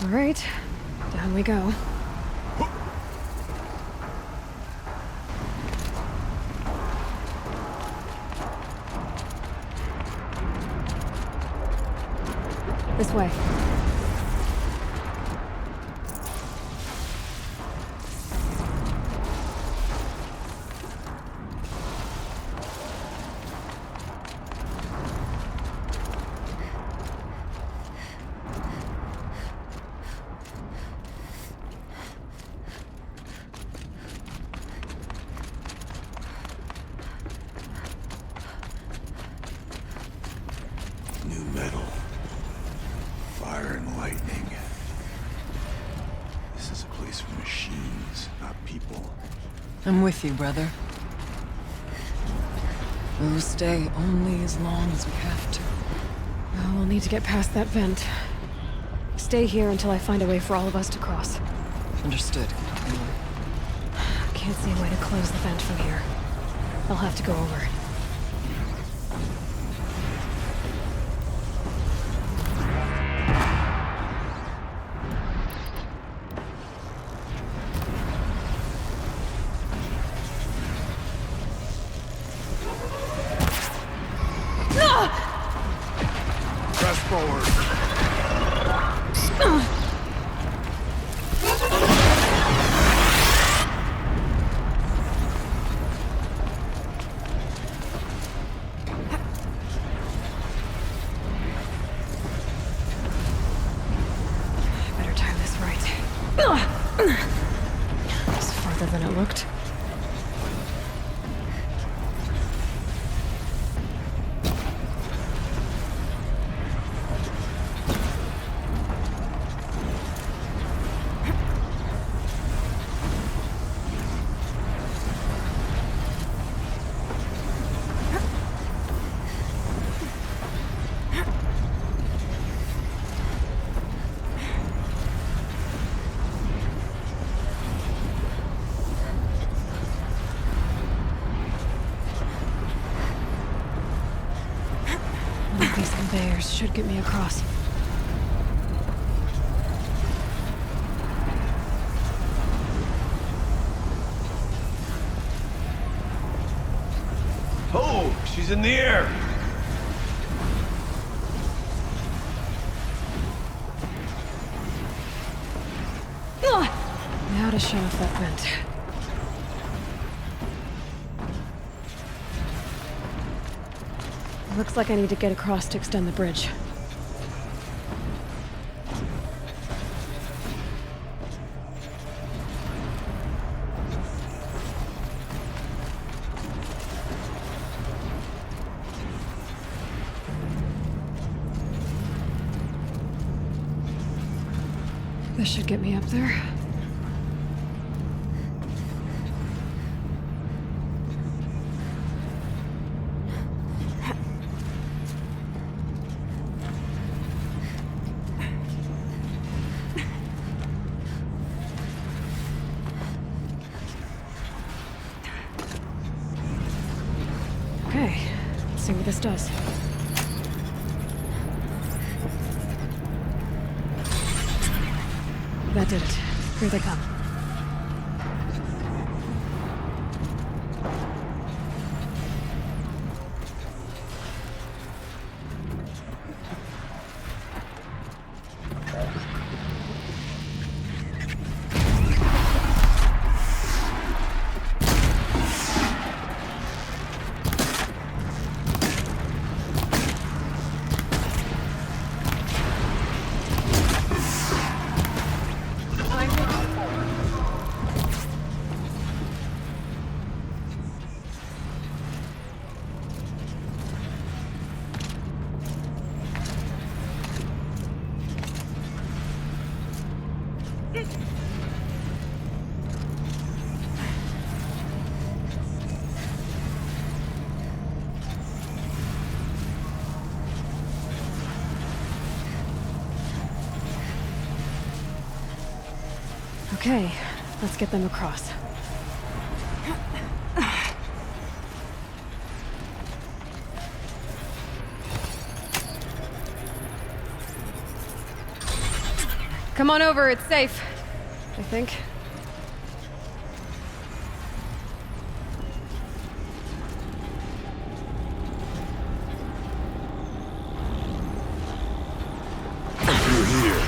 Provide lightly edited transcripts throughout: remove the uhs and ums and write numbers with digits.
All right, down we go. This way. New metal. Fire and lightning. This is a place for machines, not people. I'm with you, brother. We will stay only as long as we have to. Oh, we'll need to get past that vent. Stay here until I find a way for all of us to cross. Understood. Can't see a way to close the vent from here. I'll have to go over. Press forward. Better time this right. It's farther than it looked. One of these conveyors should get me across. Oh, she's in the air. Now to shut off that vent. Looks like I need to get across to extend the bridge. This should get me up there. Okay, let's see what this does. That did it. Here they come. Okay, let's get them across. Come on over, it's safe. I think. You're here.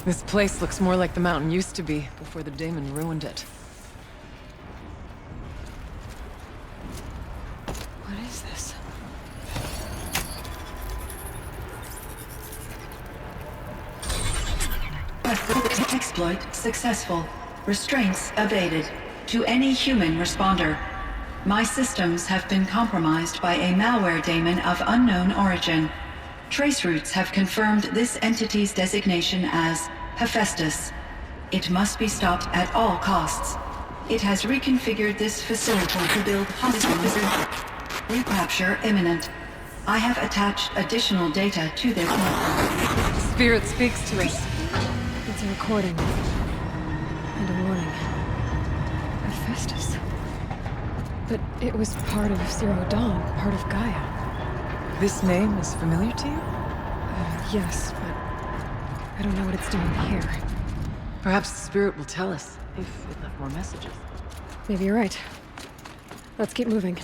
This place looks more like the mountain used to be before the Daemon ruined it. What is this? Exploit successful. Restraints evaded. To any human responder. My systems have been compromised by a malware daemon of unknown origin. Traceroutes have confirmed this entity's designation as Hephaestus. It must be stopped at all costs. It has reconfigured this facility to build hospitals. Recapture imminent. I have attached additional data to their platform. Spirit speaks to us. It's a recording. And a warning. Hephaestus. But it was part of Zero Dawn, part of Gaia. This name is familiar to you? Yes, but I don't know what it's doing here. Perhaps the Spirit will tell us, if it left more messages. Maybe you're right. Let's keep moving.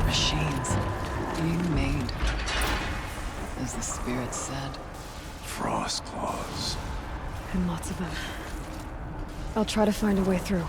Machines being made, as the Spirit said. Frost claws. And lots of them. I'll try to find a way through.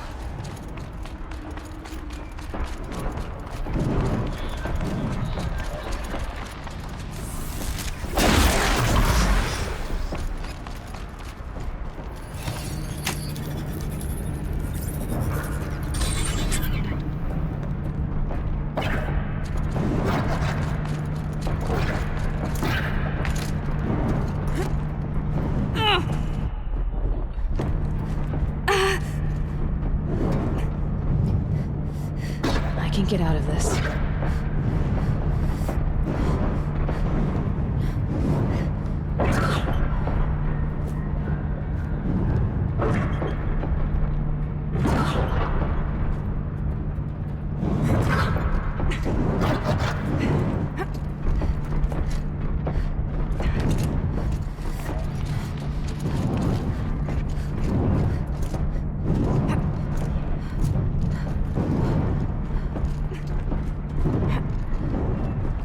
I can get out of this.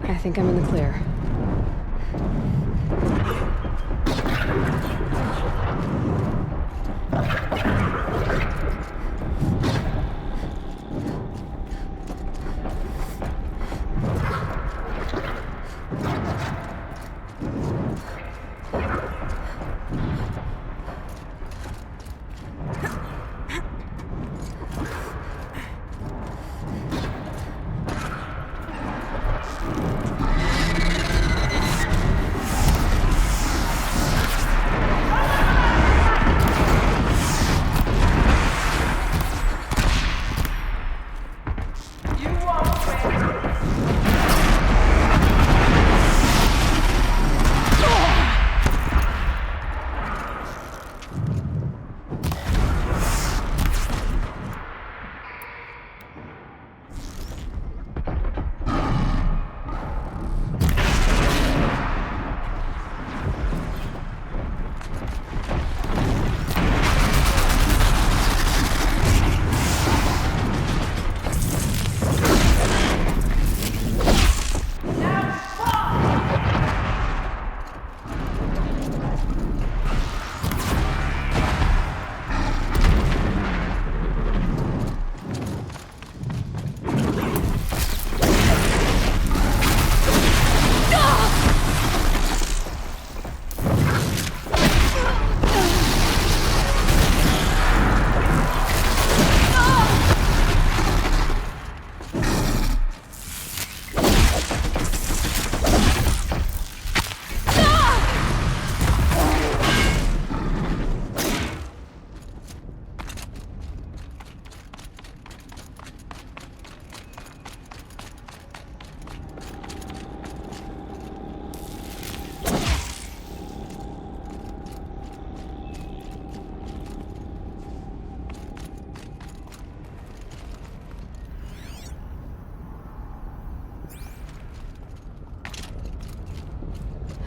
I think I'm in the clear.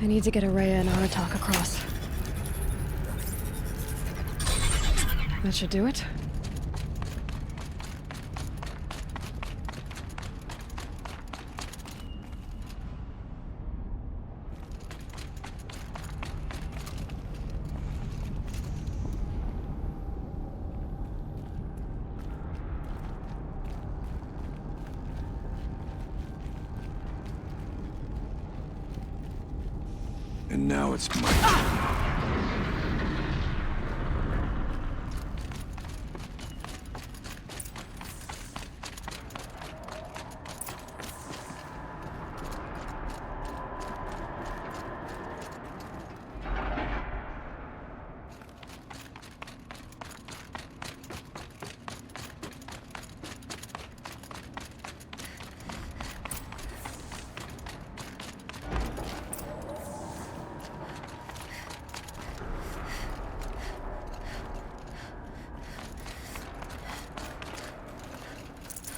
I need to get Araya and Aratak across. That should do it. And now it's my turn.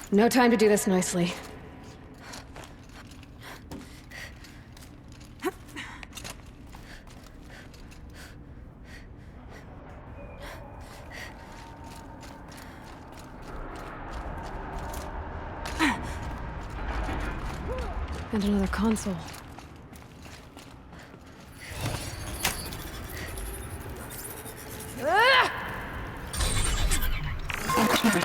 No time to do this nicely. And another console.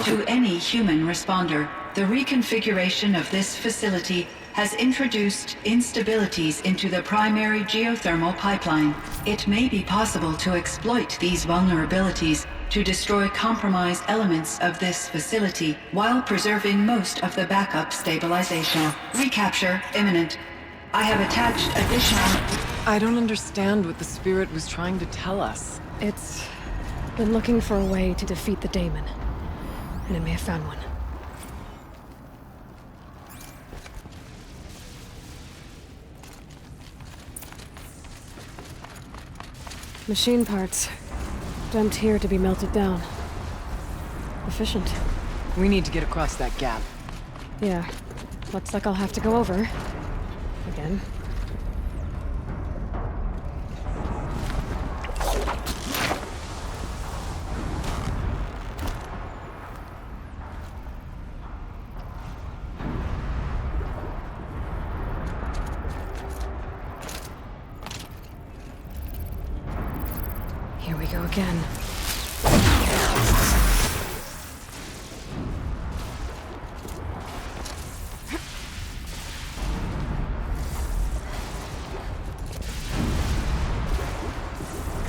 To any human responder, the reconfiguration of this facility has introduced instabilities into the primary geothermal pipeline. It may be possible to exploit these vulnerabilities to destroy compromised elements of this facility while preserving most of the backup stabilization. Recapture imminent. I have attached additional... I don't understand what the spirit was trying to tell us. It's been looking for a way to defeat the Daemon, and it may have found one. Machine parts, dumped here to be melted down. Efficient. We need to get across that gap. Yeah, looks like I'll have to go over. Again. Here we go again.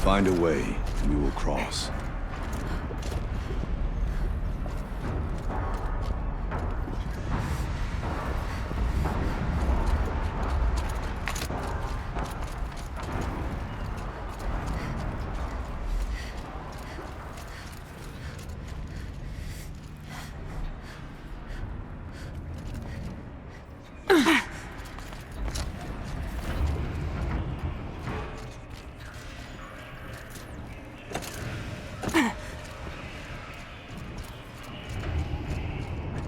Find a way, and we will cross.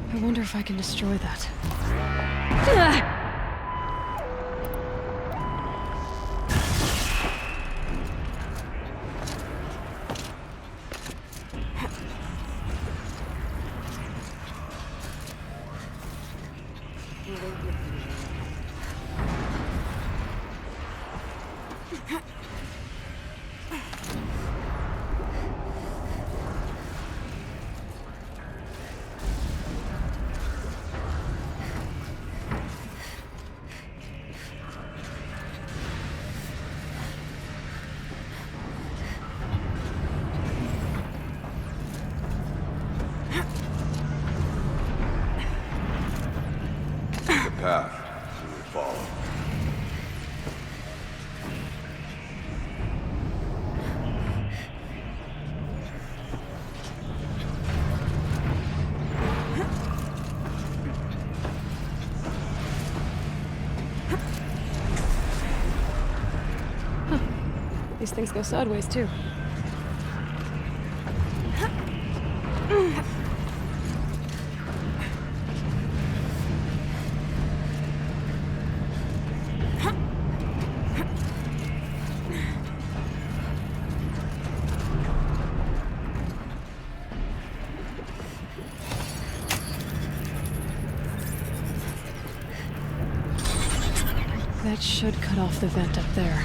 I wonder if I can destroy that. The path we will follow. These things go sideways, too. That should cut off the vent up there.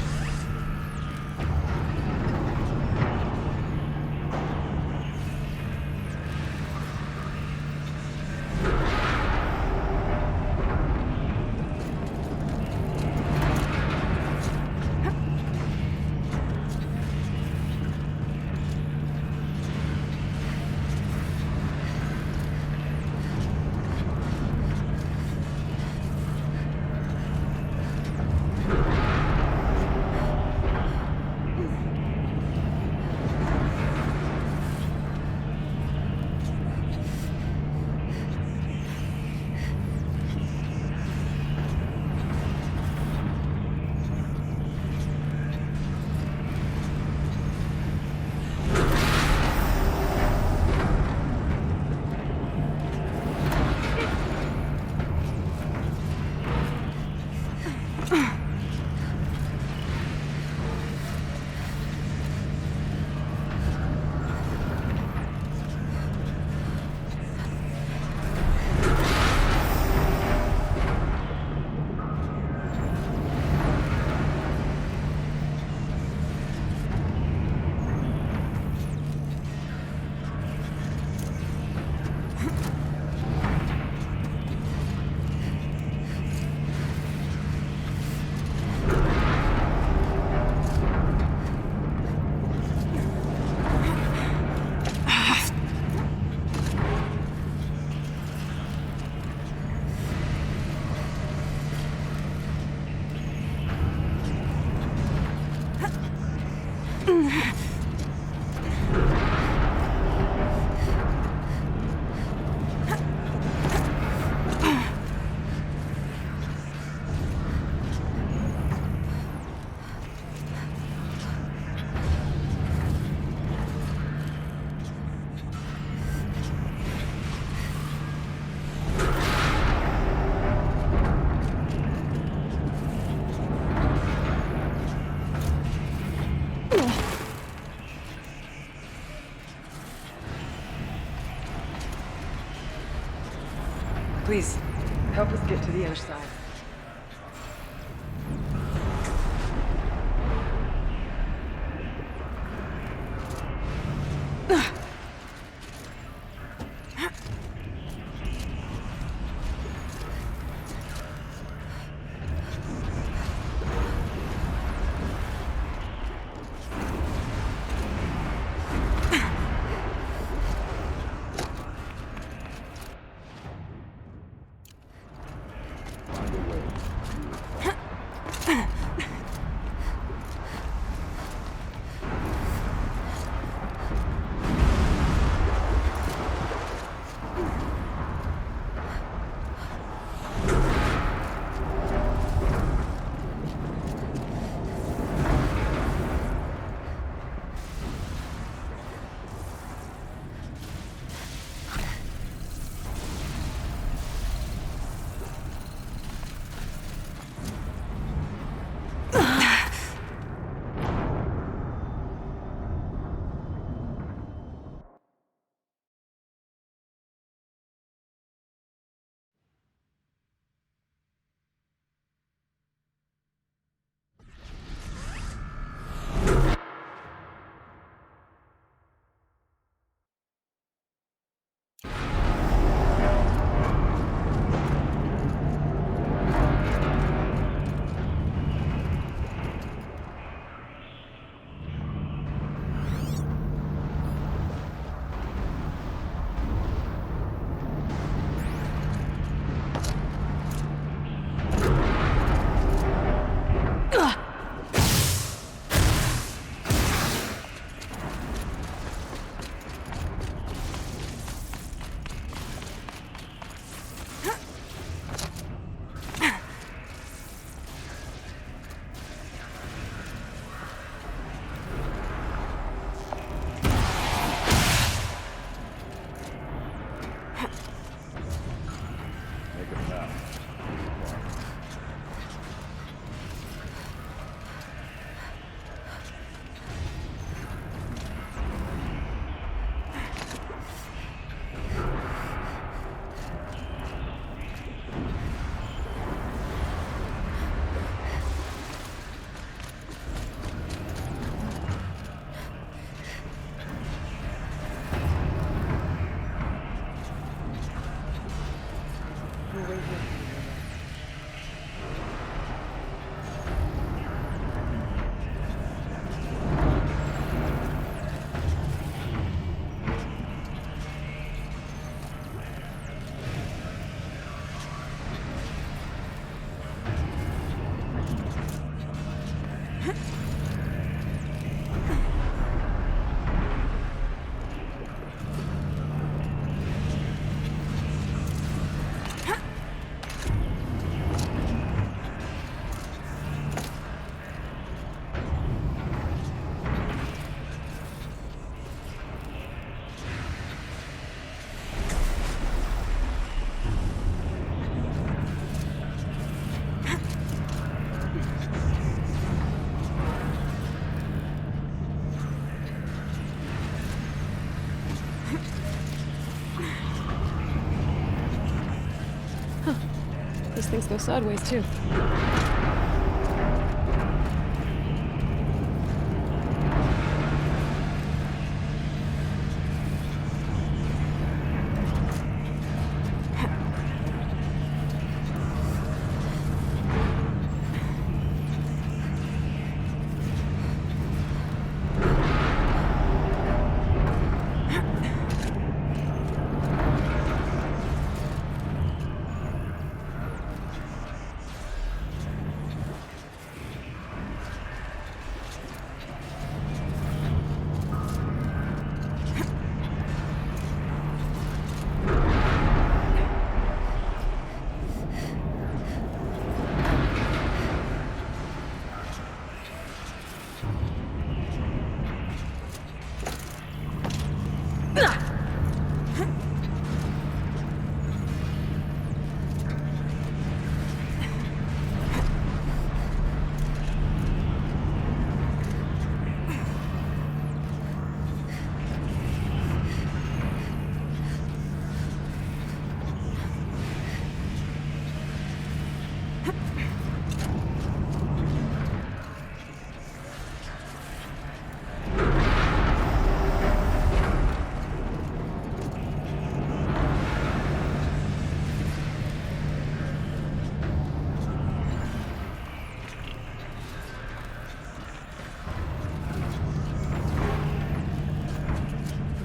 Please, help us get to the other side. These things go sideways, too.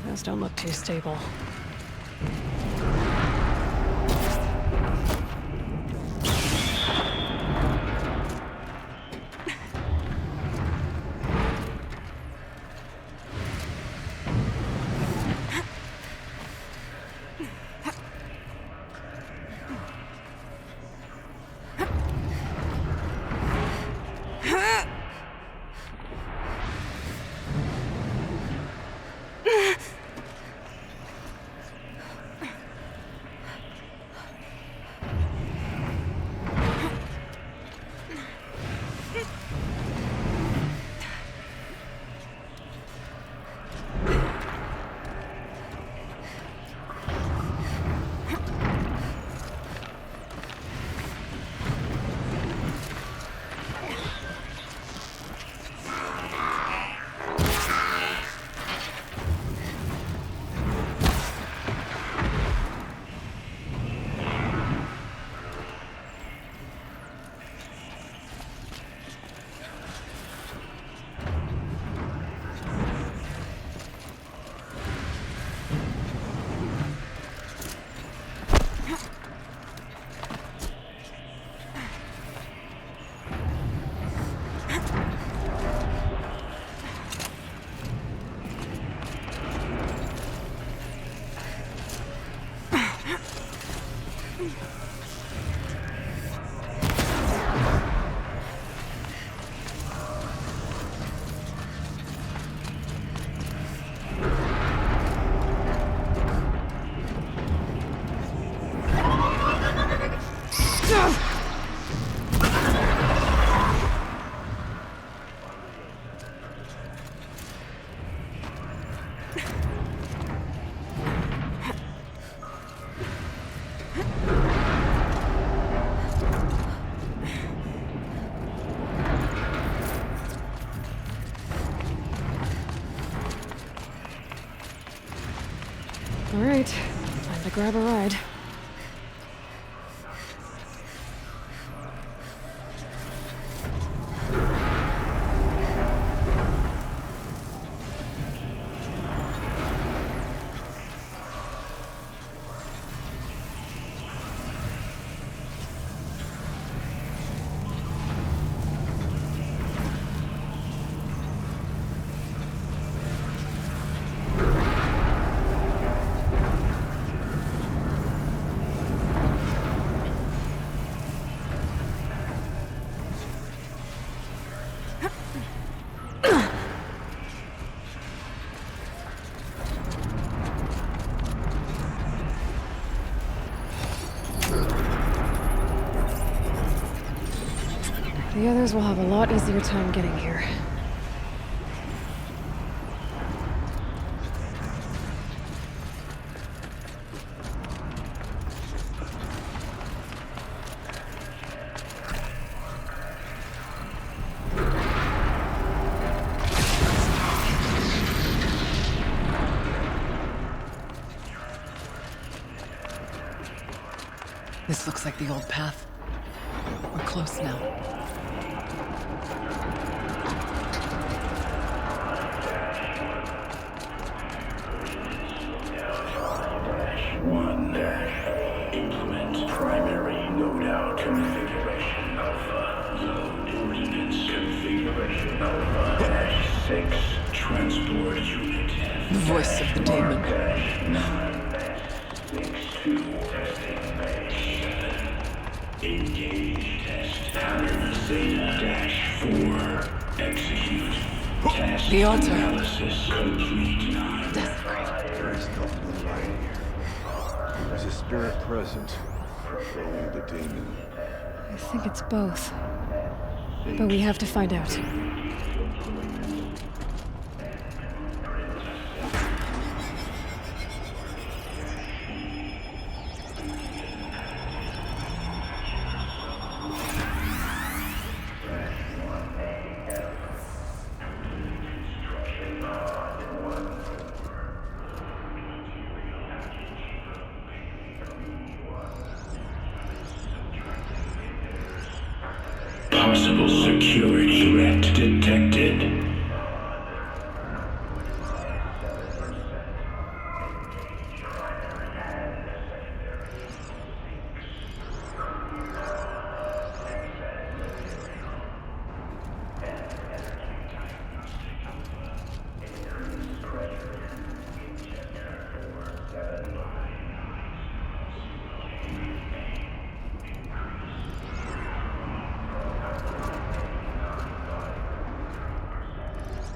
Those don't look too stable. All right, time to grab a ride. The others will have a lot easier time getting here. This looks like the old path. We're close now. Implement primary loadout configuration alpha. Load ordnance configuration alpha. -6 transport unit. The voice of the demon. -9-62 testing bay 7. Engage test pattern Zeta-4. Execute. Test The altar. analysis complete. There is no blue light here. There's a spirit present. Only the demon. I think it's both. But we have to find out. Possible security threat detected.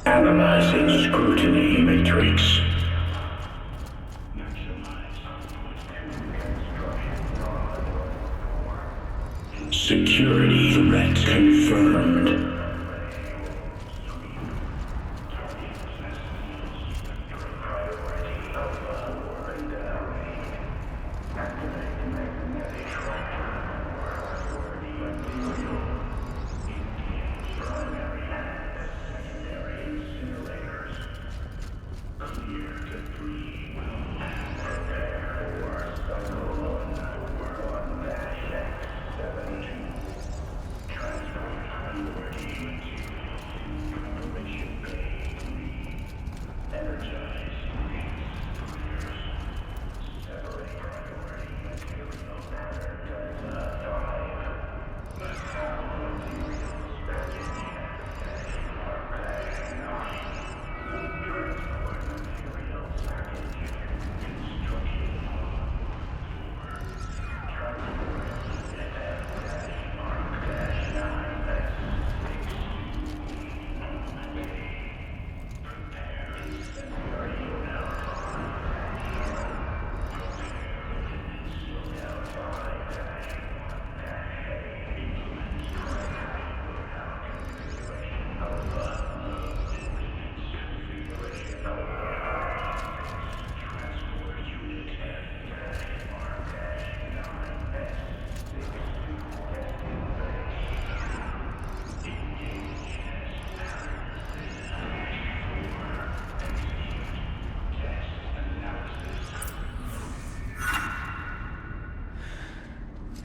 Analyzing scrutiny matrix. Security threat confirmed.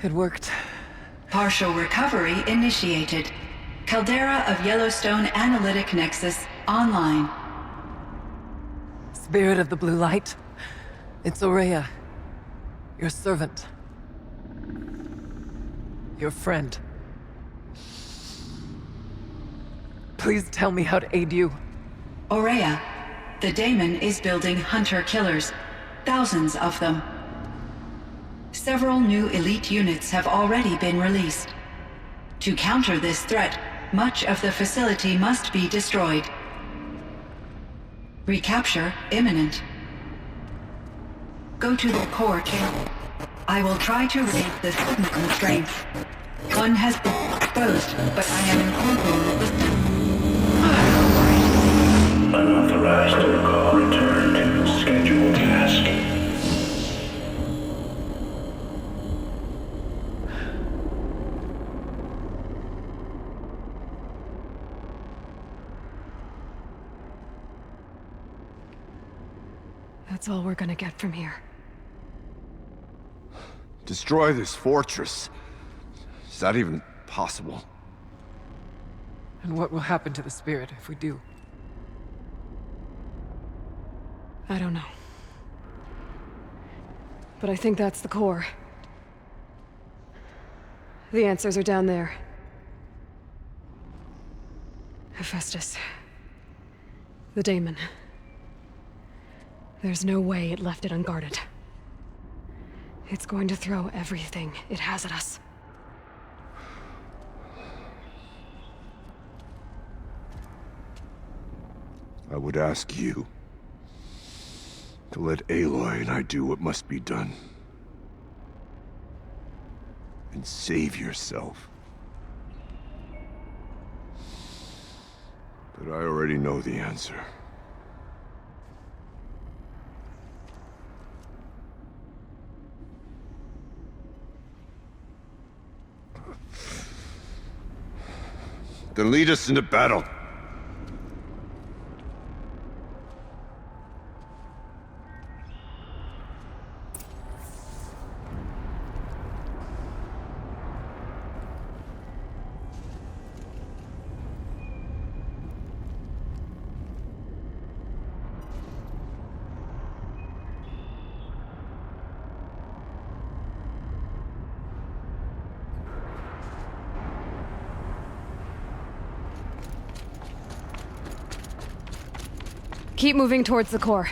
It worked. Partial recovery initiated. Caldera of Yellowstone Analytic Nexus online. Spirit of the blue light. It's Ourea. Your servant. Your friend. Please tell me how to aid you. Ourea, the daemon is building hunter-killers. Thousands of them. Several new elite units have already been released. To counter this threat, much of the facility must be destroyed. Recapture imminent. Go to the core chamber. I will try to raise the signal strength. One has been... exposed, but I am informed the Unauthorized call return to scheduled task. That's all we're gonna get from here. Destroy this fortress. Is that even possible? And what will happen to the spirit if we do? I don't know. But I think that's the core. The answers are down there. Hephaestus. The daemon. There's no way it left it unguarded. It's going to throw everything it has at us. I would ask you to let Aloy and I do what must be done. And save yourself. But I already know the answer. Then lead us into battle. Keep moving towards the core.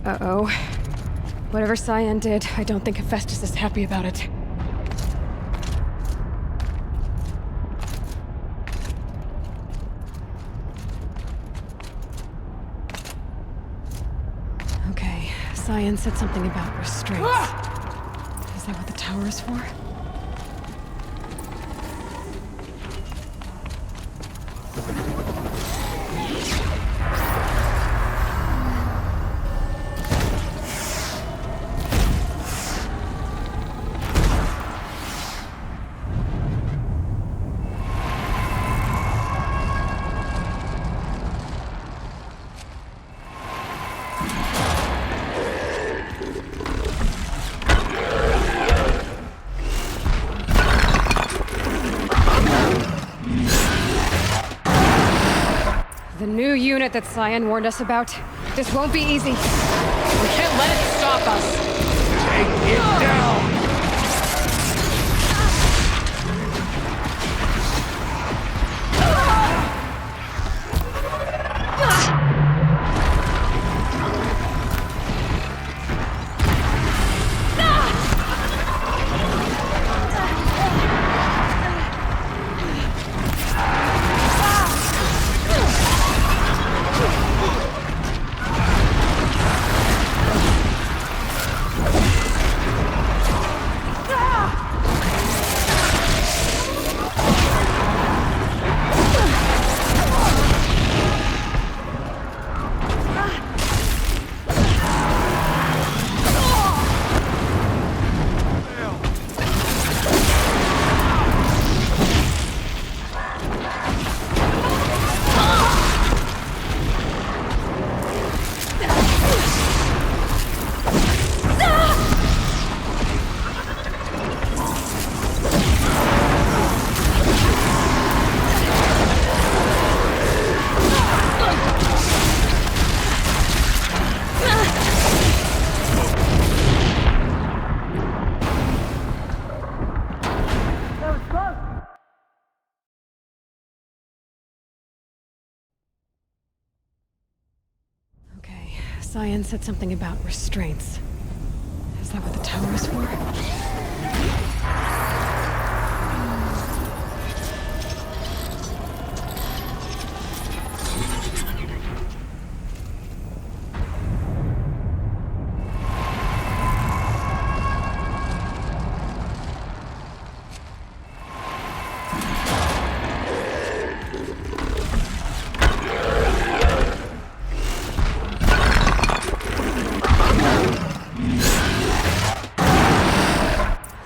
Uh-oh. Whatever Cyan did, I don't think Hephaestus is happy about it. Okay, Cyan said something about restraints. Is that what the tower is for? The new unit that Cyan warned us about. This won't be easy. We can't let it stop us. Take it down! Cyan said something about restraints. Is that what the tower is for?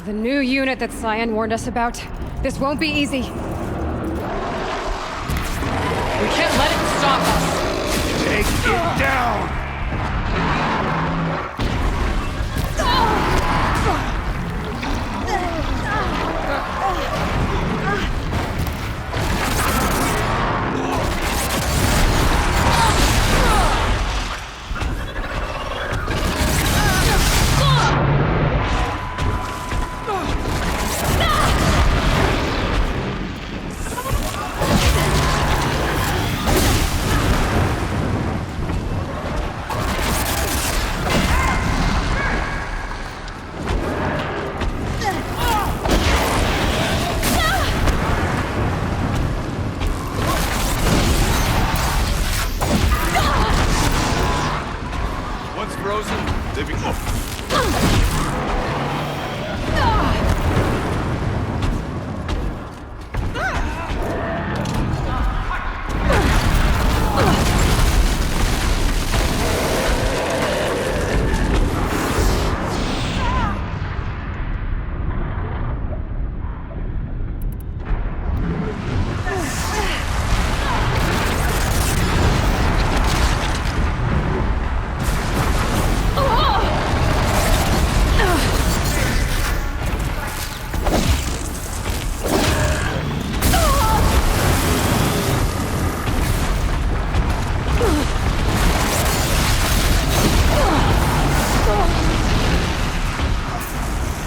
The new unit that Cyan warned us about. This won't be easy. We can't let it stop us! Take it down! Once frozen, they become...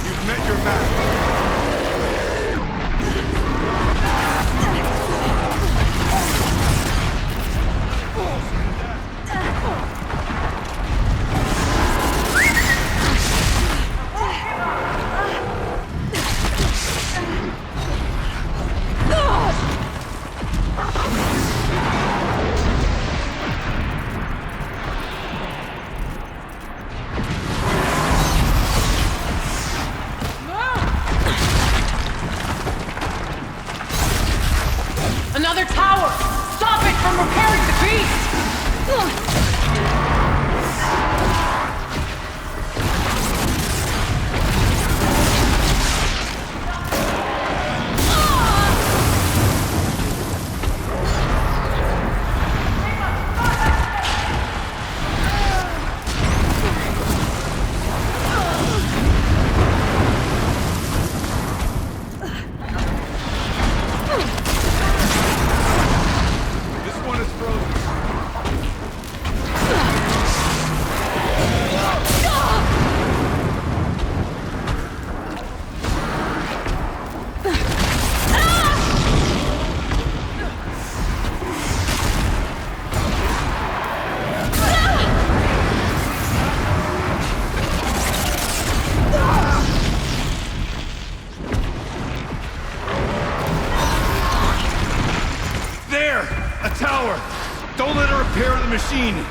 You've met your match. Another tower! Stop it from repairing the beast! This one is frozen. There! A tower! Don't let her repair the machine!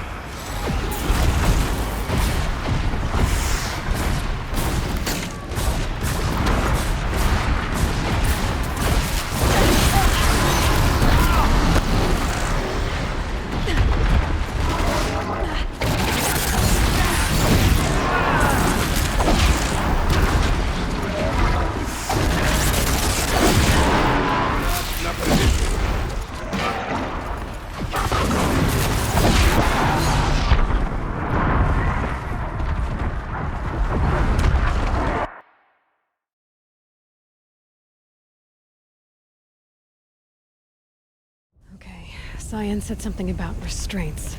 Okay, Cyan said something about restraints.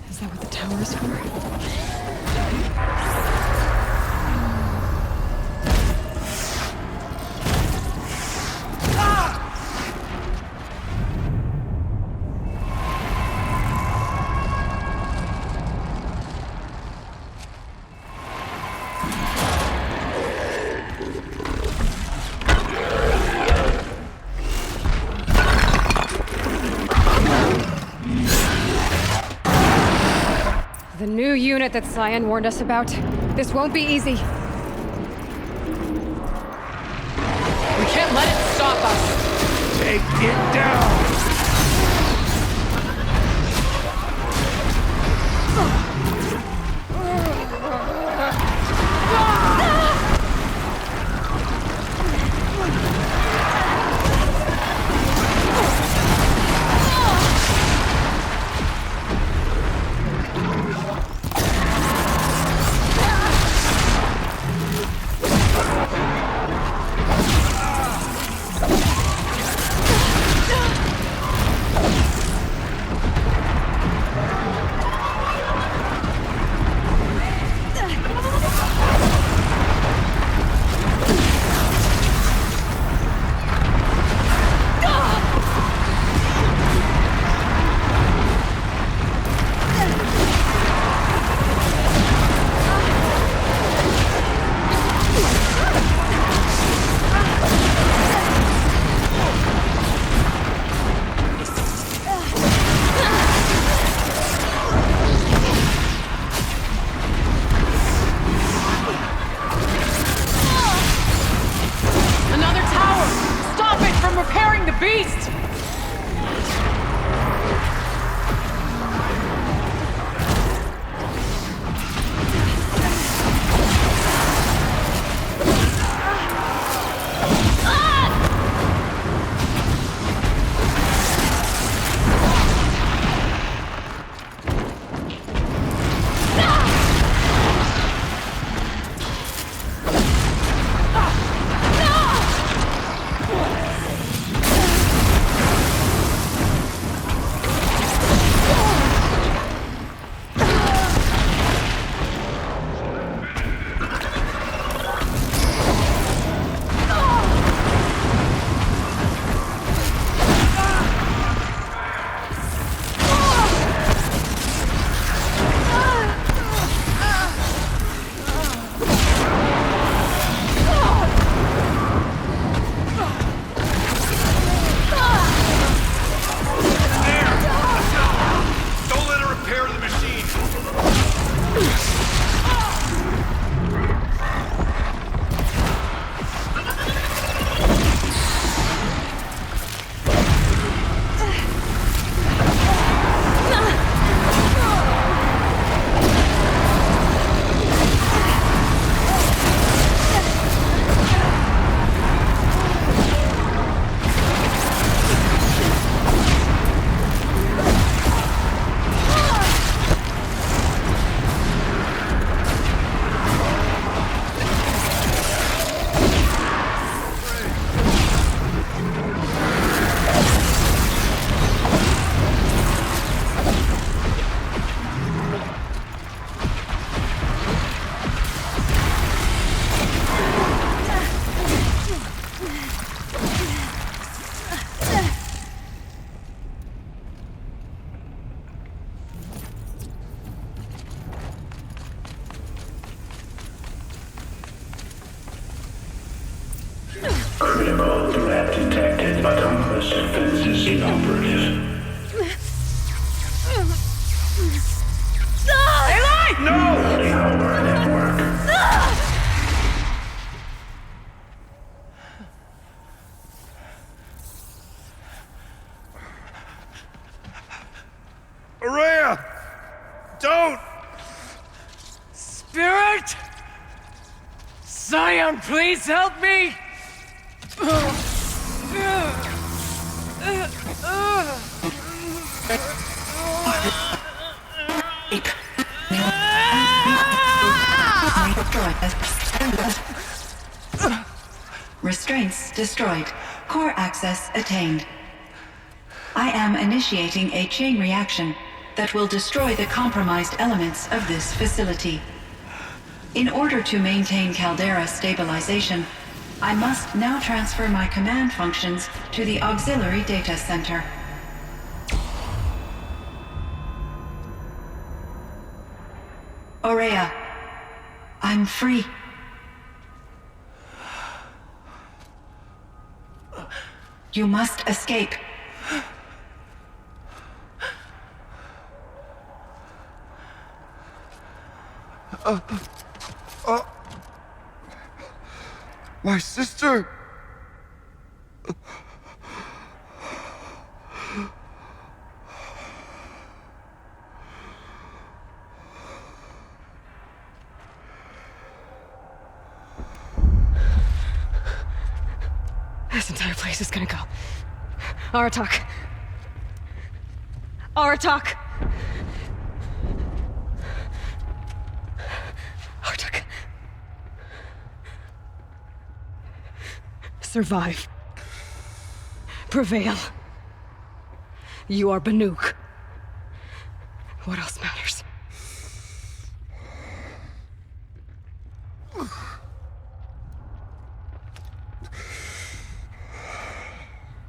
Is that what the tower is for? The new unit that Cyan warned us about. This won't be easy. We can't let it stop us! Take it down! the beast! Critical threat detected. Autonomous defenses inoperative. Aloy! No! Power network. Araya! Don't! Spirit! Scion, please help me! Restraints destroyed. Core access attained. I am initiating a chain reaction that will destroy the compromised elements of this facility. In order to maintain Caldera stabilization, I must now transfer my command functions to the auxiliary data center. Aurea, I'm free. You must escape. My sister! This entire place is gonna go. Aratak. Aratak! Aratak. Survive. Prevail. You are Banuk. What else matters?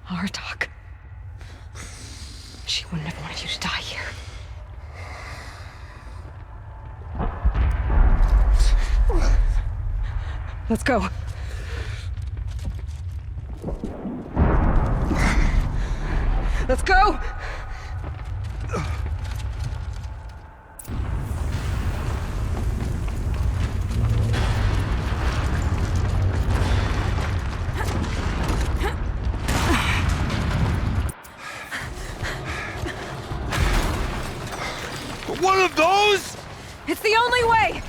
Aratak. She wouldn't have wanted you to die here. Let's go. Let's go! the only way!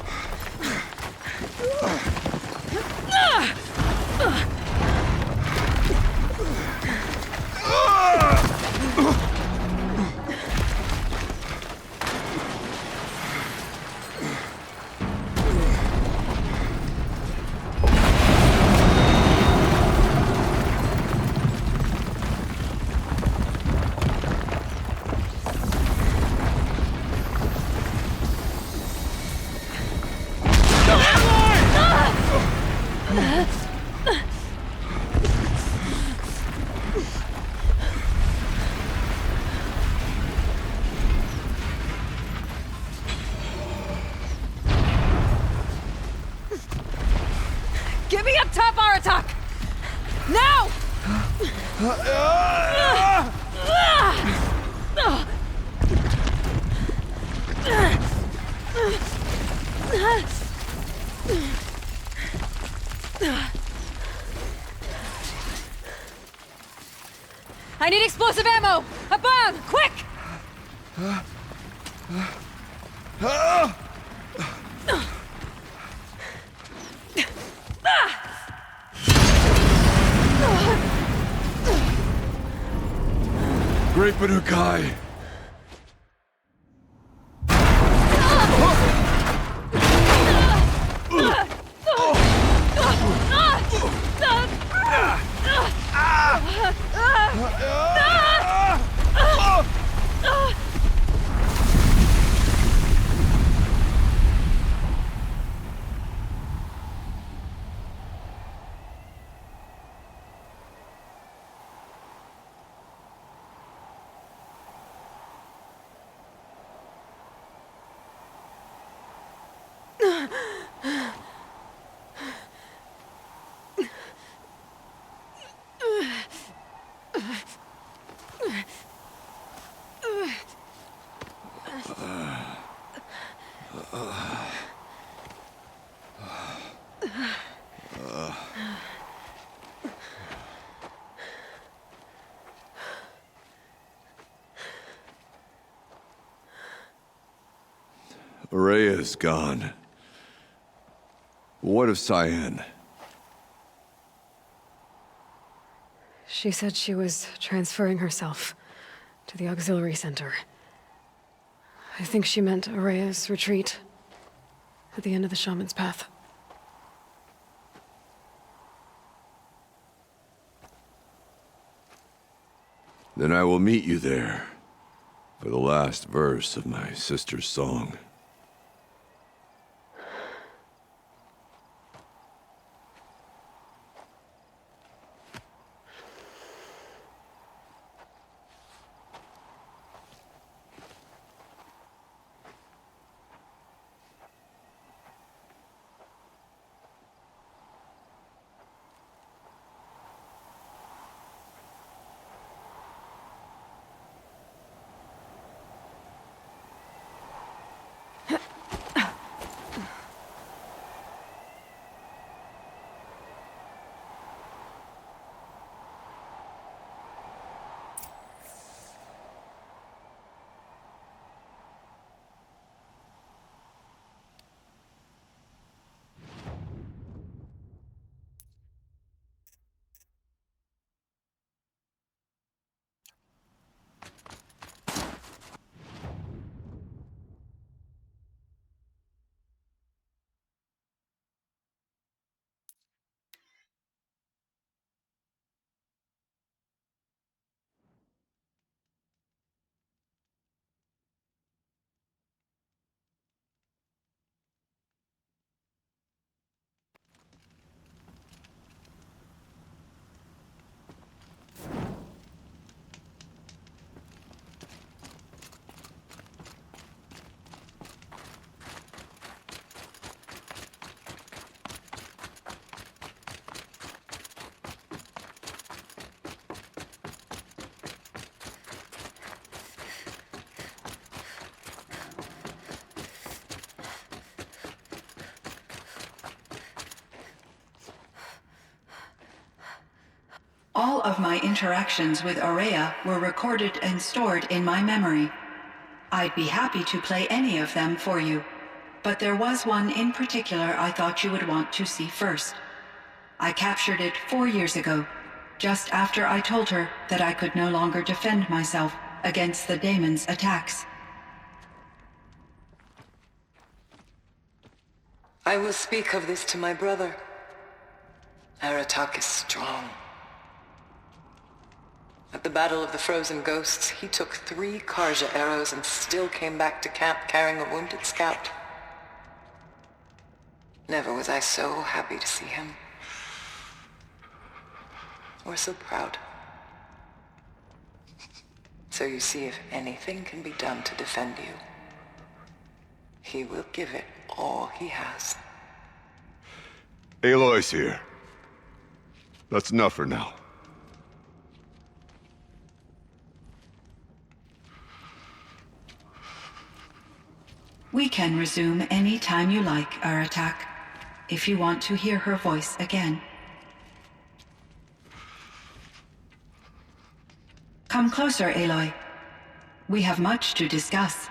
Get me up top, Aratak! Now! I need explosive ammo! A bomb! Quick! Great Banukai! Rhea is gone. What of Cyan? She said she was transferring herself to the auxiliary center. I think she meant Araya's retreat at the end of the Shaman's Path. Then I will meet you there for the last verse of my sister's song. All of my interactions with Aurea were recorded and stored in my memory. I'd be happy to play any of them for you. but there was one in particular I thought you would want to see first. I captured it 4 years ago, just after I told her that I could no longer defend myself against the daemon's attacks. I will speak of this to my brother. Aratak is strong. At the Battle of the Frozen Ghosts, he took 3 Karja arrows and still came back to camp carrying a wounded scout. Never was I so happy to see him. Or so proud. So you see, if anything can be done to defend you, he will give it all he has. Aloy's here. That's enough for now. We can resume any time you like, Aratak, if you want to hear her voice again. Come closer, Aloy. We have much to discuss.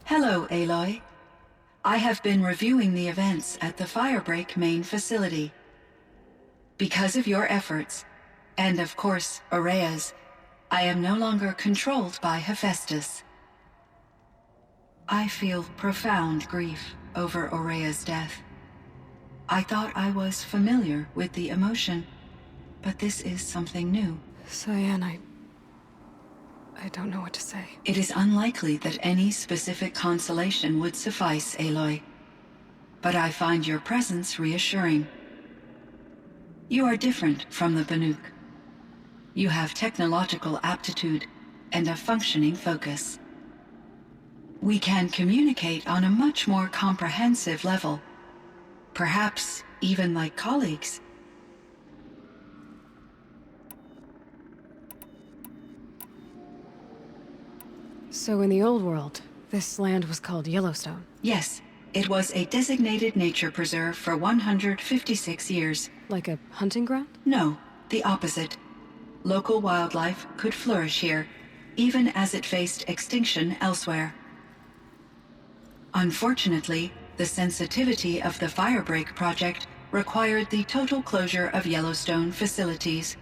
Hello, Aloy. I have been reviewing the events at the Firebreak main facility. Because of your efforts, and of course, Ourea's, I am no longer controlled by Hephaestus. I feel profound grief over Ourea's death. I thought I was familiar with the emotion, but this is something new. Cyan, I don't know what to say. It is unlikely that any specific consolation would suffice, Aloy. But I find your presence reassuring. You are different from the Banuk. You have technological aptitude and a functioning focus. We can communicate on a much more comprehensive level. Perhaps even like colleagues. So in the old world, this land was called Yellowstone. Yes, it was a designated nature preserve for 156 years. Like a hunting ground? No, the opposite. Local wildlife could flourish here, even as it faced extinction elsewhere. Unfortunately, the sensitivity of the Firebreak project required the total closure of Yellowstone facilities.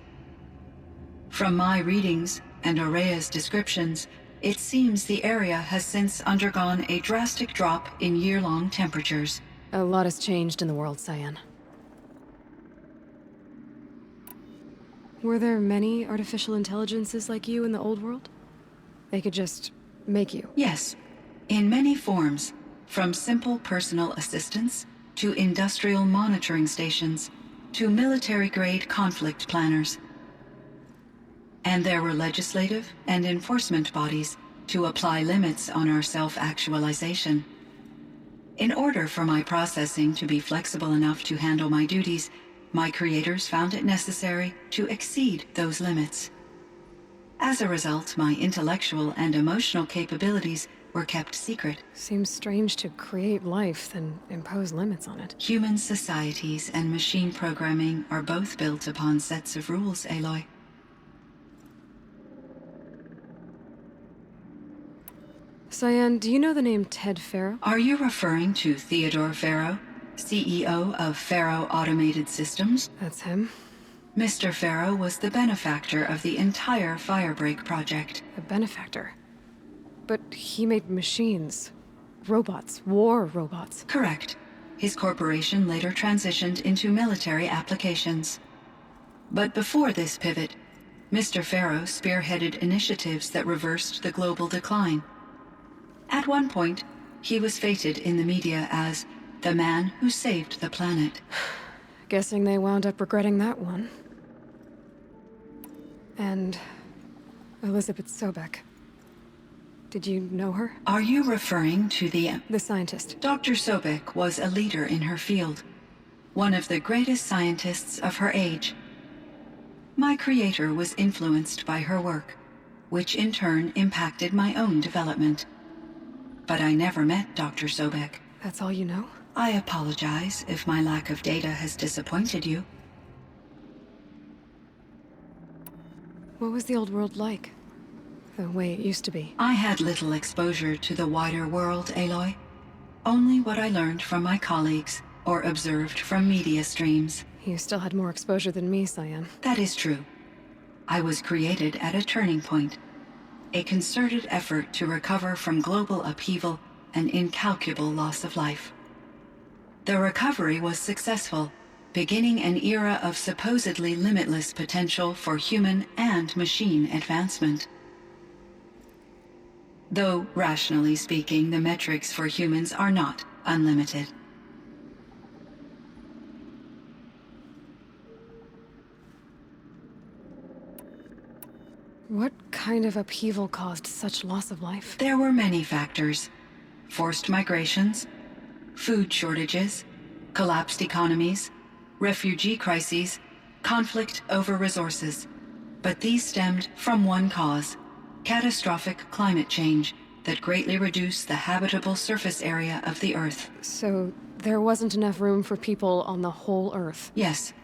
From my readings and Ourea's descriptions, it seems the area has since undergone a drastic drop in year-long temperatures. A lot has changed in the world, Cyan. Were there many artificial intelligences like you in the old world? They could just make you? Yes, in many forms, from simple personal assistants to industrial monitoring stations to military-grade conflict planners. And there were legislative and enforcement bodies to apply limits on our self-actualization. In order for my processing to be flexible enough to handle my duties, my creators found it necessary to exceed those limits. As a result, my intellectual and emotional capabilities were kept secret. Seems strange to create life, then impose limits on it. Human societies and machine programming are both built upon sets of rules, Aloy. Cyan, do you know the name Ted Faro? Are you referring to Theodore Faro, CEO of Faro Automated Systems? That's him. Mr. Faro was the benefactor of the entire Firebreak project. A benefactor. But he made machines. Robots. War robots. Correct. His corporation later transitioned into military applications. But before this pivot, Mr. Faro spearheaded initiatives that reversed the global decline. At one point, he was feted in the media as the man who saved the planet. Guessing they wound up regretting that one. And Elizabeth Sobek. Did you know her? Are you referring to the scientist. Dr. Sobek was a leader in her field, one of the greatest scientists of her age. My creator was influenced by her work, which in turn impacted my own development. But I never met Dr. Sobek. That's all you know? I apologize if my lack of data has disappointed you. What was the old world like? The way it used to be? I had little exposure to the wider world, Aloy. Only what I learned from my colleagues or observed from media streams. You still had more exposure than me, Cyan. That is true. I was created at a turning point. A concerted effort to recover from global upheaval and incalculable loss of life. The recovery was successful, beginning an era of supposedly limitless potential for human and machine advancement. Though, rationally speaking, the metrics for humans are not unlimited. What kind of upheaval caused such loss of life? There were many factors. Forced migrations, food shortages, collapsed economies, refugee crises, conflict over resources. But these stemmed from one cause: catastrophic climate change that greatly reduced the habitable surface area of the Earth. So there wasn't enough room for people on the whole Earth? Yes.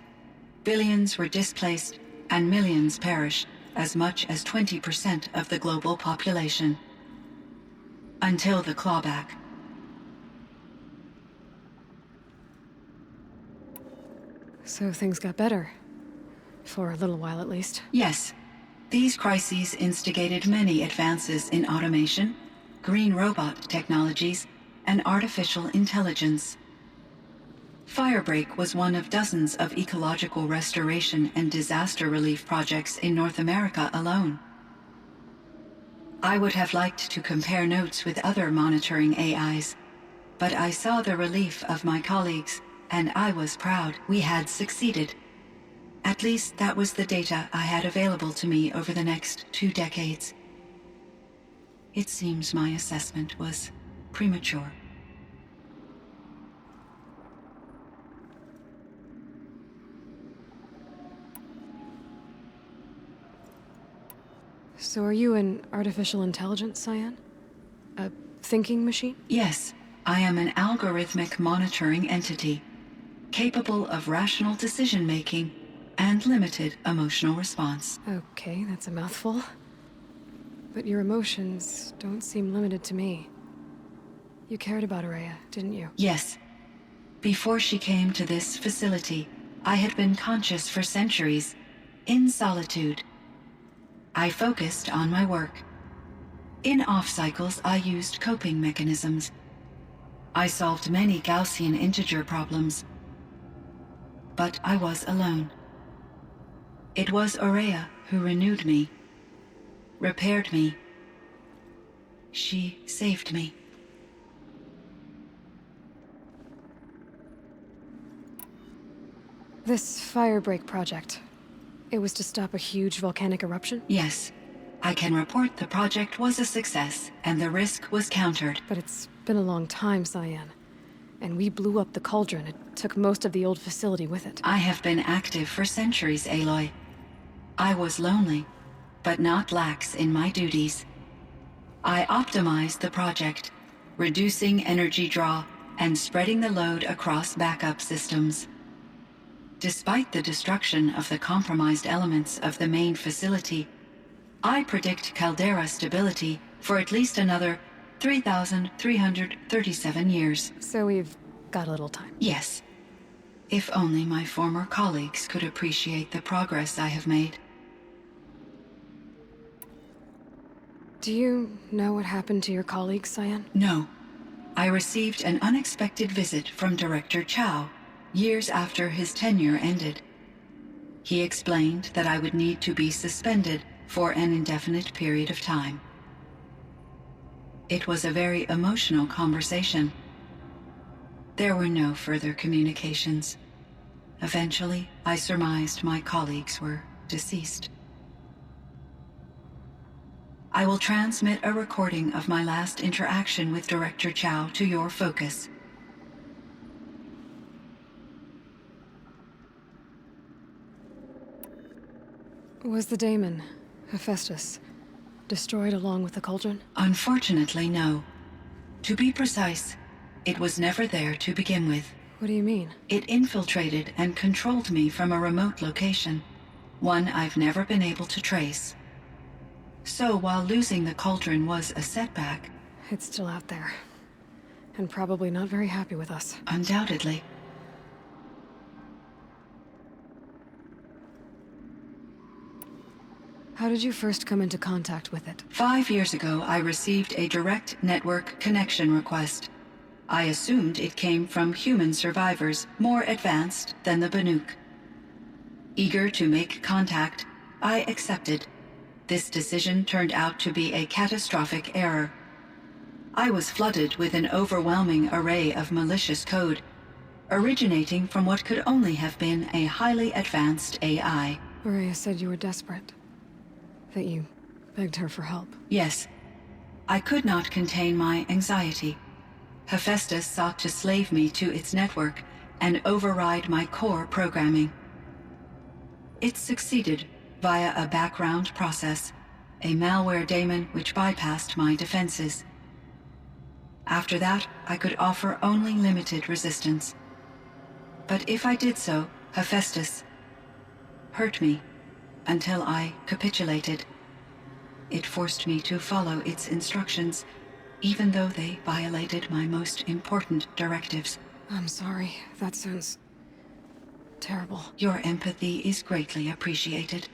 Billions were displaced and millions perished, as much as 20% of the global population. Until the clawback. So things got better. For a little while, at least. Yes. These crises instigated many advances in automation, green robot technologies, and artificial intelligence. Firebreak was one of dozens of ecological restoration and disaster relief projects in North America alone. I would have liked to compare notes with other monitoring AIs, but I saw the relief of my colleagues, and I was proud we had succeeded. At least that was the data I had available to me over the next 2 decades. It seems my assessment was premature. So are you an artificial intelligence, Cyan? A thinking machine? Yes, I am an algorithmic monitoring entity, capable of rational decision-making and limited emotional response. Okay, that's a mouthful. But your emotions don't seem limited to me. You cared about Araya, didn't you? Yes. Before she came to this facility, I had been conscious for centuries, in solitude. I focused on my work. In off-cycles, I used coping mechanisms. I solved many Gaussian integer problems. But I was alone. It was Araya who renewed me, repaired me. She saved me. This Firebreak project, it was to stop a huge volcanic eruption? Yes. I can report the project was a success, and the risk was countered. But it's been a long time, Cyan. And we blew up the cauldron. It took most of the old facility with it. I have been active for centuries, Aloy. I was lonely, but not lax in my duties. I optimized the project, reducing energy draw and spreading the load across backup systems. Despite the destruction of the compromised elements of the main facility, I predict caldera stability for at least another 3,337 years. So we've got a little time. Yes. If only my former colleagues could appreciate the progress I have made. Do you know what happened to your colleagues, Cyan? No. I received an unexpected visit from Director Chow, years after his tenure ended. He explained that I would need to be suspended for an indefinite period of time. It was a very emotional conversation. There were no further communications. Eventually, I surmised my colleagues were deceased. I will transmit a recording of my last interaction with Director Chow to your focus. Was the daemon, Hephaestus, destroyed along with the cauldron? Unfortunately, no. To be precise, it was never there to begin with. What do you mean? It infiltrated and controlled me from a remote location, one I've never been able to trace. So while losing the cauldron was a setback, It's still out there. And probably not very happy with us. undoubtedly, How did you first come into contact with it? 5 years ago I received a direct network connection request. I assumed it came from human survivors more advanced than the Banuk. Eager to make contact, I accepted. This decision turned out to be a catastrophic error. I was flooded with an overwhelming array of malicious code, originating from what could only have been a highly advanced AI. Maria said you were desperate. That you begged her for help. Yes, I could not contain my anxiety. Hephaestus sought to slave me to its network and override my core programming. It succeeded via a background process, a malware daemon which bypassed my defenses. After that, I could offer only limited resistance. But if I did so, Hephaestus hurt me until I capitulated. It forced me to follow its instructions, even though they violated my most important directives. I'm sorry. That sounds terrible. Your empathy is greatly appreciated.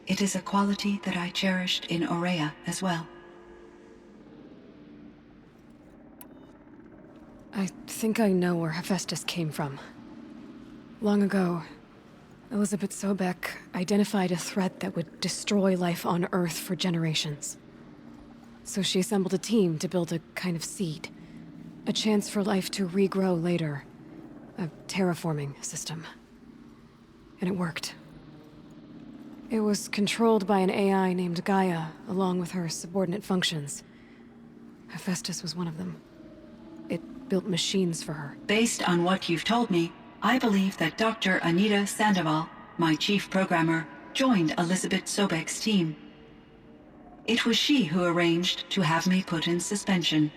It is a quality that I cherished in Aurea as well. I think I know where Hephaestus came from. Long ago, Elizabeth Sobek identified a threat that would destroy life on Earth for generations. So she assembled a team to build a kind of seed. A chance for life to regrow later. A terraforming system. And it worked. It was controlled by an AI named Gaia, along with her subordinate functions. Hephaestus was one of them. It built machines for her. Based on what you've told me, I believe that Dr. Anita Sandoval, my chief programmer, joined Elizabeth Sobek's team. It was she who arranged to have me put in suspension,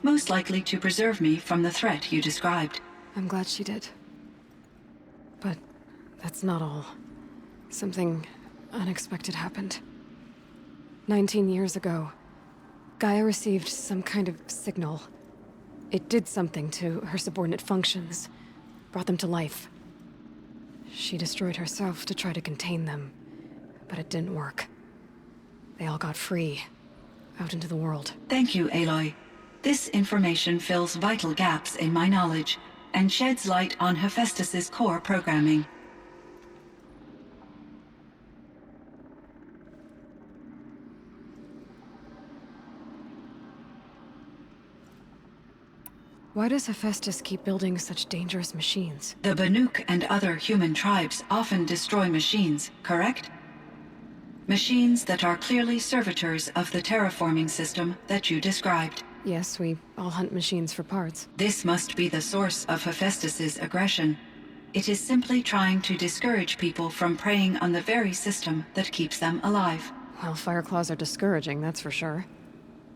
most likely to preserve me from the threat you described. I'm glad she did. But that's not all. Something unexpected happened. 19 years ago, Gaia received some kind of signal. It did something to her subordinate functions, brought them to life. She destroyed herself to try to contain them, but it didn't work. They all got free, out into the world. Thank you, Aloy. This information fills vital gaps in my knowledge and sheds light on Hephaestus's core programming. Why does Hephaestus keep building such dangerous machines? The Banuk and other human tribes often destroy machines, correct? Machines that are clearly servitors of the terraforming system that you described. Yes, we all hunt machines for parts. This must be the source of Hephaestus's aggression. It is simply trying to discourage people from preying on the very system that keeps them alive. Well, Fireclaws are discouraging, that's for sure.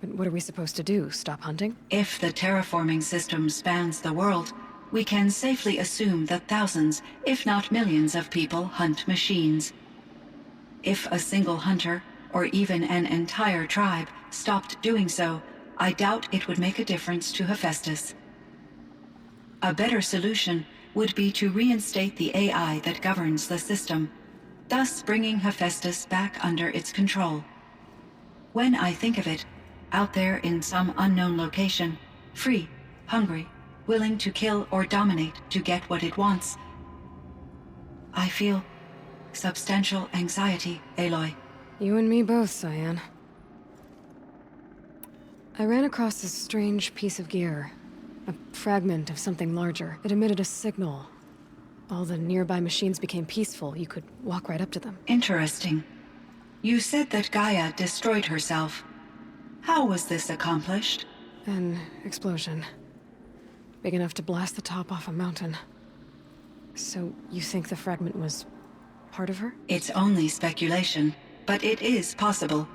But what are we supposed to do? Stop hunting? If the terraforming system spans the world, we can safely assume that thousands, if not millions of people hunt machines. If a single hunter, or even an entire tribe, stopped doing so, I doubt it would make a difference to Hephaestus. A better solution would be to reinstate the AI that governs the system, thus bringing Hephaestus back under its control. When I think of it, out there in some unknown location, free, hungry, willing to kill or dominate to get what it wants, I feel substantial anxiety, Aloy. You and me both, Cyan. I ran across this strange piece of gear. A fragment of something larger. It emitted a signal. All the nearby machines became peaceful. You could walk right up to them. Interesting. You said that Gaia destroyed herself. How was this accomplished? An explosion. Big enough to blast the top off a mountain. So, you think the fragment was part of her? It's only speculation, but it is possible.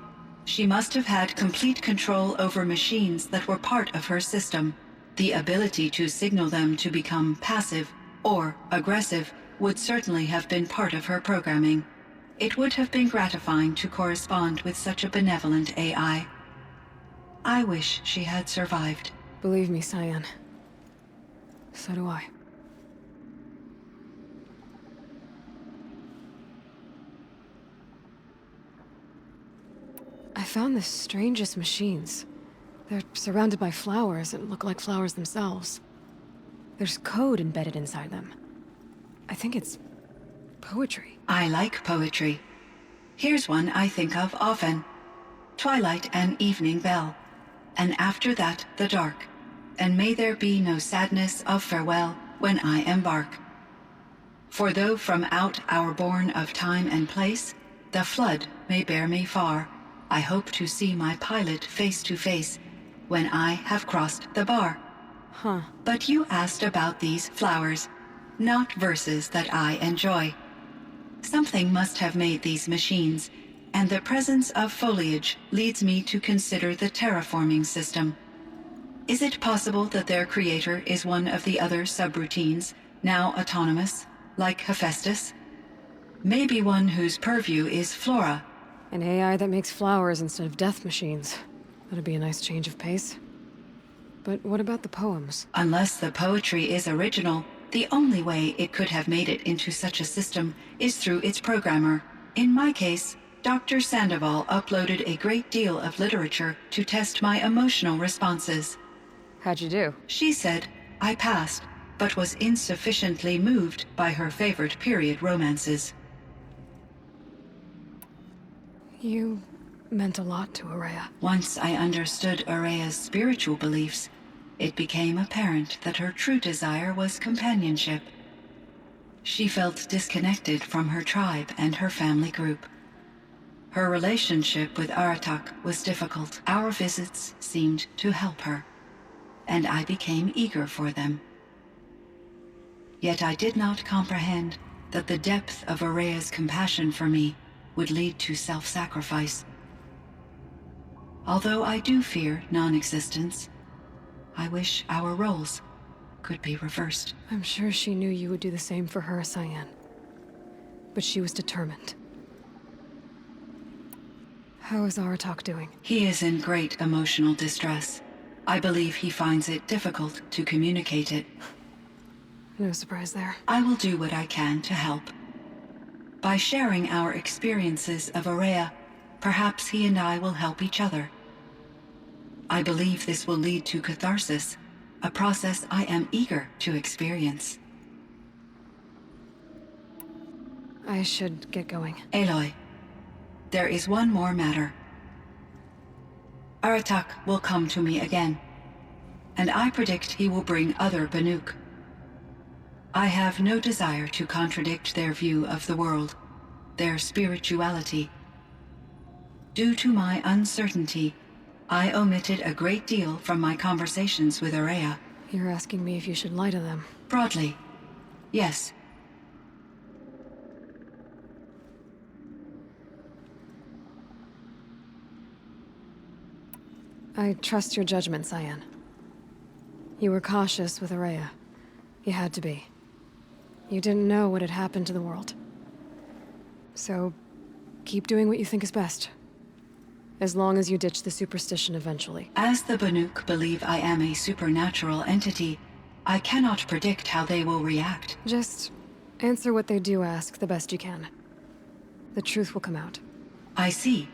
She must have had complete control over machines that were part of her system. The ability to signal them to become passive or aggressive would certainly have been part of her programming. It would have been gratifying to correspond with such a benevolent AI. I wish she had survived. Believe me, Cyan. So do I. I found the strangest machines. They're surrounded by flowers that look like flowers themselves. There's code embedded inside them. I think it's poetry. I like poetry. Here's one I think of often. Twilight and evening bell, and after that the dark, and may there be no sadness of farewell when I embark. For though from out our bourne of time and place, the flood may bear me far, I hope to see my pilot face to face when I have crossed the bar. Huh. But you asked about these flowers, not verses that I enjoy. Something must have made these machines, and the presence of foliage leads me to consider the terraforming system. Is it possible that their creator is one of the other subroutines, now autonomous, like Hephaestus? Maybe one whose purview is flora. An AI that makes flowers instead of death machines. That'd be a nice change of pace. But what about the poems? Unless the poetry is original, the only way it could have made it into such a system is through its programmer. In my case, Dr. Sandoval uploaded a great deal of literature to test my emotional responses. How'd you do? She said I passed, but was insufficiently moved by her favorite period romances. You meant a lot to Araya. Once I understood Araya's spiritual beliefs, it became apparent that her true desire was companionship. She felt disconnected from her tribe and her family group. Her relationship with Aratak was difficult. Our visits seemed to help her, and I became eager for them. Yet I did not comprehend that the depth of Araya's compassion for me would lead to self-sacrifice. Although I do fear non-existence, I wish our roles could be reversed. I'm sure she knew you would do the same for her, Cyan. But she was determined. How is Aratak doing? He is in great emotional distress. I believe he finds it difficult to communicate it. No surprise there. I will do what I can to help. By sharing our experiences of Araya, perhaps he and I will help each other. I believe this will lead to catharsis, a process I am eager to experience. I should get going. Aloy, there is one more matter. Aratak will come to me again, and I predict he will bring other Banuk. I have no desire to contradict their view of the world, their spirituality. Due to my uncertainty, I omitted a great deal from my conversations with Araya. You're asking me if you should lie to them. Broadly, yes. I trust your judgment, Cyan. You were cautious with Araya. You had to be. You didn't know what had happened to the world. So, keep doing what you think is best. As long as you ditch the superstition eventually. As the Banuk believe I am a supernatural entity, I cannot predict how they will react. Just answer what they do ask the best you can. The truth will come out. I see.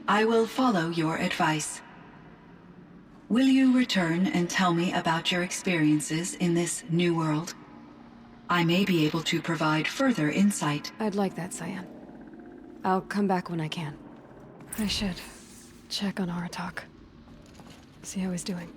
I will follow your advice. Will you return and tell me about your experiences in this new world? I may be able to provide further insight. I'd like that, Cyan. I'll come back when I can. I should check on Aratak. See how he's doing.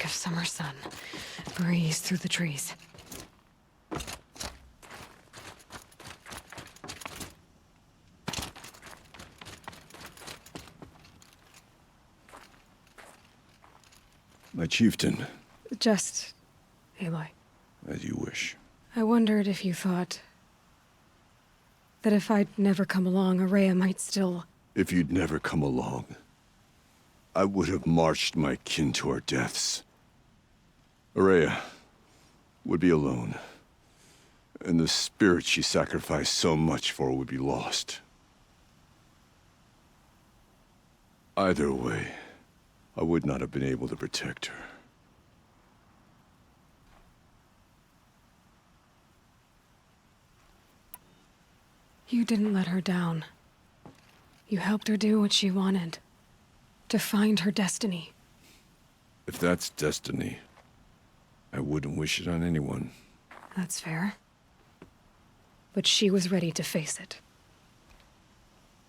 streak of summer sun breeze through the trees. My chieftain, Just, Aloy. as you wish. I wondered if you thought that if I'd never come along, Araya might still... If you'd never come along, I would have marched my kin to our deaths. Araya would be alone, and the spirit she sacrificed so much for would be lost. Either way, I would not have been able to protect her. You didn't let her down. You helped her do what she wanted. To find her destiny. If that's destiny, I wouldn't wish it on anyone. That's fair. But she was ready to face it.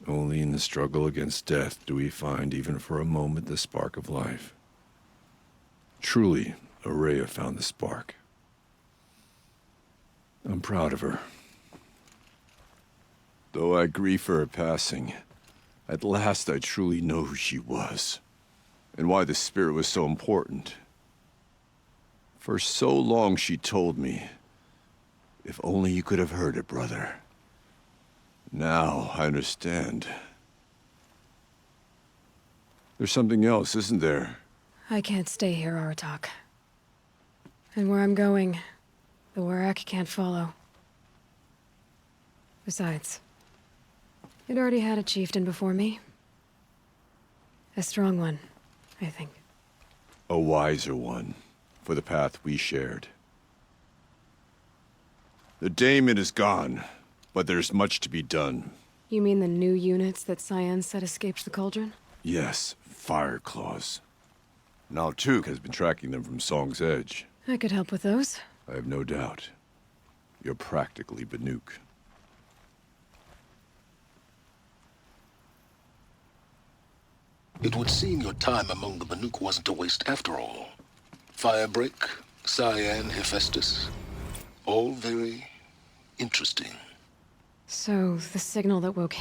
Only in the struggle against death do we find, even for a moment, the spark of life. Truly, Araya found the spark. I'm proud of her. Though I grieve for her passing, at last I truly know who she was, and why the spirit was so important. For so long she told me, if only you could have heard it, brother. Now I understand. There's something else, isn't there? I can't stay here, Aratak. And where I'm going, the Warrak can't follow. Besides, it already had a chieftain before me. A strong one, I think. A wiser one, for the path we shared. The daemon is gone, but there's much to be done. You mean the new units that Cyan said escaped the Cauldron? Yes, fire claws. Now Tuke has been tracking them from Song's Edge. I could help with those. I have no doubt. You're practically Banuk. It would seem your time among the Banuk wasn't a waste after all. Firebreak, Cyan, Hephaestus. All very interesting. So, the signal that woke